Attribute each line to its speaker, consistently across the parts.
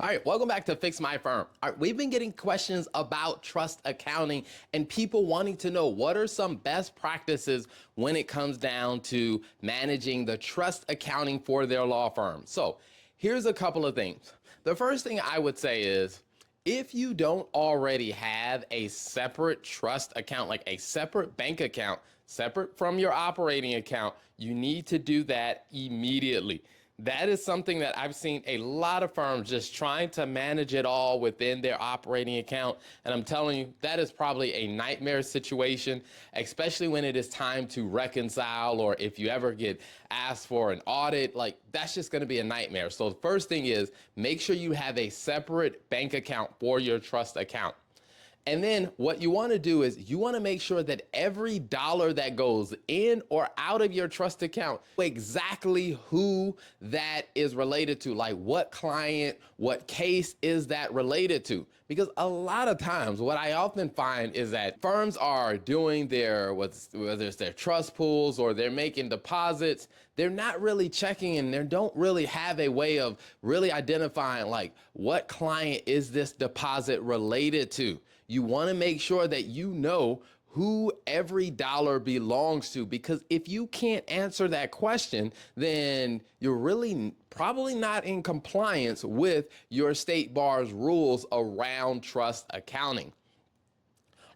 Speaker 1: All right, welcome back to Fix My Firm. All right, we've been getting questions about trust accounting and people wanting to know what are some best practices when it comes down to managing the trust accounting for their law firm. So here's a couple of things. The first thing I would say is if you don't already have a separate trust account, like a separate bank account, separate from your operating account, you need to do that immediately. That is something that I've seen a lot of firms just trying to manage it all within their operating account. And I'm telling you, that is probably a nightmare situation, especially when it is time to reconcile or if you ever get asked for an audit, like that's just going to be a nightmare. So the first thing is make sure you have a separate bank account for your trust account. And then what you want to do is you want to make sure that every dollar that goes in or out of your trust account, exactly who that is related to, like what client, what case is that related to? Because a lot of times what I often find is that firms are doing their, whether it's their trust pools or they're making deposits, they're not really checking and they don't really have a way of really identifying like what client is this deposit related to. You want to make sure that you know who every dollar belongs to, because if you can't answer that question, then you're really probably not in compliance with your state bar's rules around trust accounting.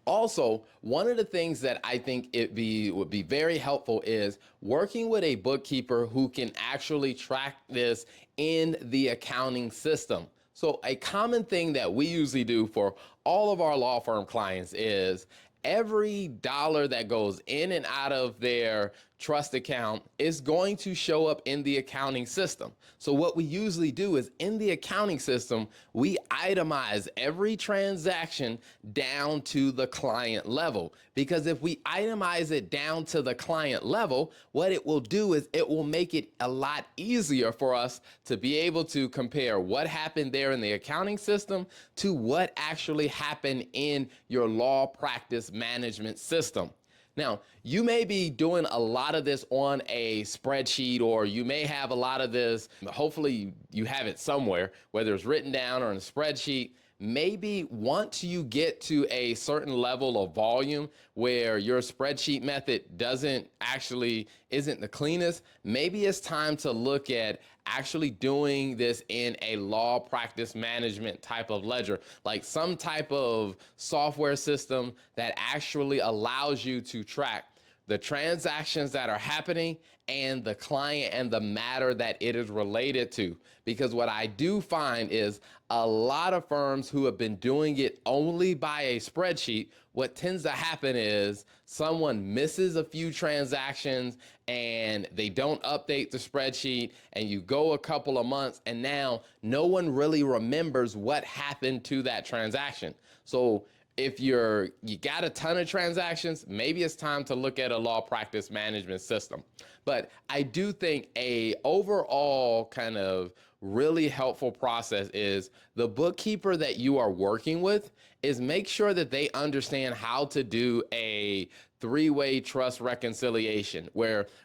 Speaker 1: Also, one of the things that I think would be very helpful is working with a bookkeeper who can actually track this in the accounting system. So a common thing that we usually do for all of our law firm clients is every dollar that goes in and out of their trust account is going to show up in the accounting system. So what we usually do is in the accounting system, we itemize every transaction down to the client level. Because if we itemize it down to the client level, what it will do is it will make it a lot easier for us to be able to compare what happened there in the accounting system to what actually happened in your law practice management system. Now, you may be doing a lot of this on a spreadsheet, or you may have a lot of this, hopefully you have it somewhere, whether it's written down or in a spreadsheet. Maybe once you get to a certain level of volume where your spreadsheet method isn't the cleanest, maybe it's time to look at actually doing this in a law practice management type of ledger, like some type of software system that actually allows you to track the transactions that are happening and the client and the matter that it is related to. Because what I do find is a lot of firms who have been doing it only by a spreadsheet, what tends to happen is someone misses a few transactions and they don't update the spreadsheet, and you go a couple of months and now no one really remembers what happened to that transaction. So if you got a ton of transactions, maybe it's time to look at a law practice management system. But I do think a overall kind of really helpful process is the bookkeeper that you are working with is make sure that they understand how to do a three-way trust reconciliation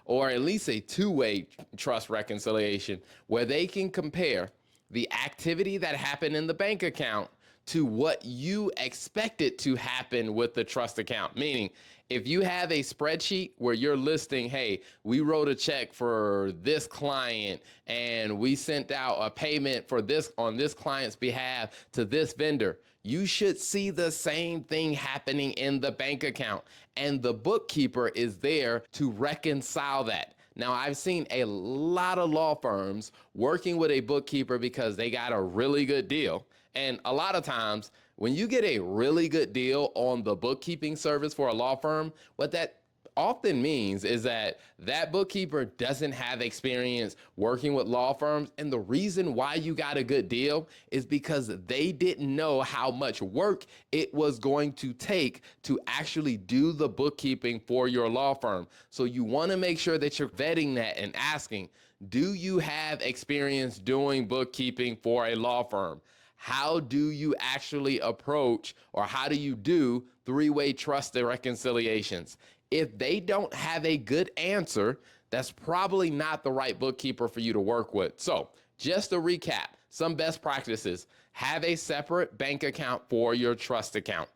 Speaker 1: or at least a two-way trust reconciliation where they can compare the activity that happened in the bank account to what you expected to happen with the trust account. Meaning, if you have a spreadsheet where you're listing, hey, we wrote a check for this client and we sent out a payment for this on this client's behalf to this vendor, you should see the same thing happening in the bank account. And the bookkeeper is there to reconcile that. Now, I've seen a lot of law firms working with a bookkeeper because they got a really good deal. And a lot of times when you get a really good deal on the bookkeeping service for a law firm, what that often means is that that bookkeeper doesn't have experience working with law firms. And the reason why you got a good deal is because they didn't know how much work it was going to take to actually do the bookkeeping for your law firm. So you want to make sure that you're vetting that and asking, do you have experience doing bookkeeping for a law firm? How do you actually approach, or how do you do three-way trust reconciliations? If they don't have a good answer, that's probably not the right bookkeeper for you to work with. So just to recap, some best practices. Have a separate bank account for your trust account.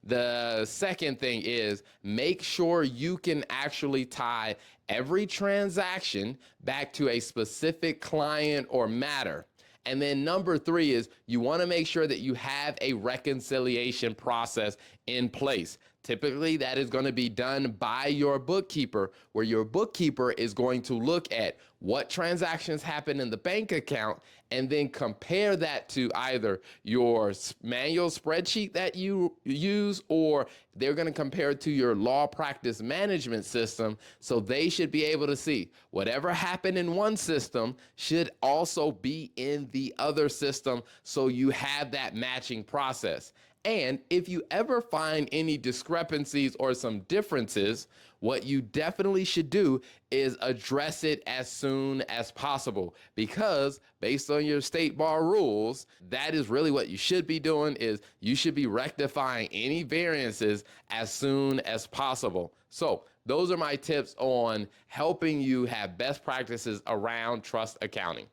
Speaker 1: The second thing is make sure you can actually tie every transaction back to a specific client or matter. And then number three is you want to make sure that you have a reconciliation process in place. Typically, that is going to be done by your bookkeeper, where your bookkeeper is going to look at what transactions happen in the bank account and then compare that to either your manual spreadsheet that you use, or they're going to compare it to your law practice management system. So they should be able to see whatever happened in one system should also be in the other system, so you have that matching process. And if you ever find any discrepancies or some differences, what you definitely should do is address it as soon as possible, because based on your state bar rules, that is really what you should be doing. Is you should be rectifying any variances as soon as possible. So those are my tips on helping you have best practices around trust accounting.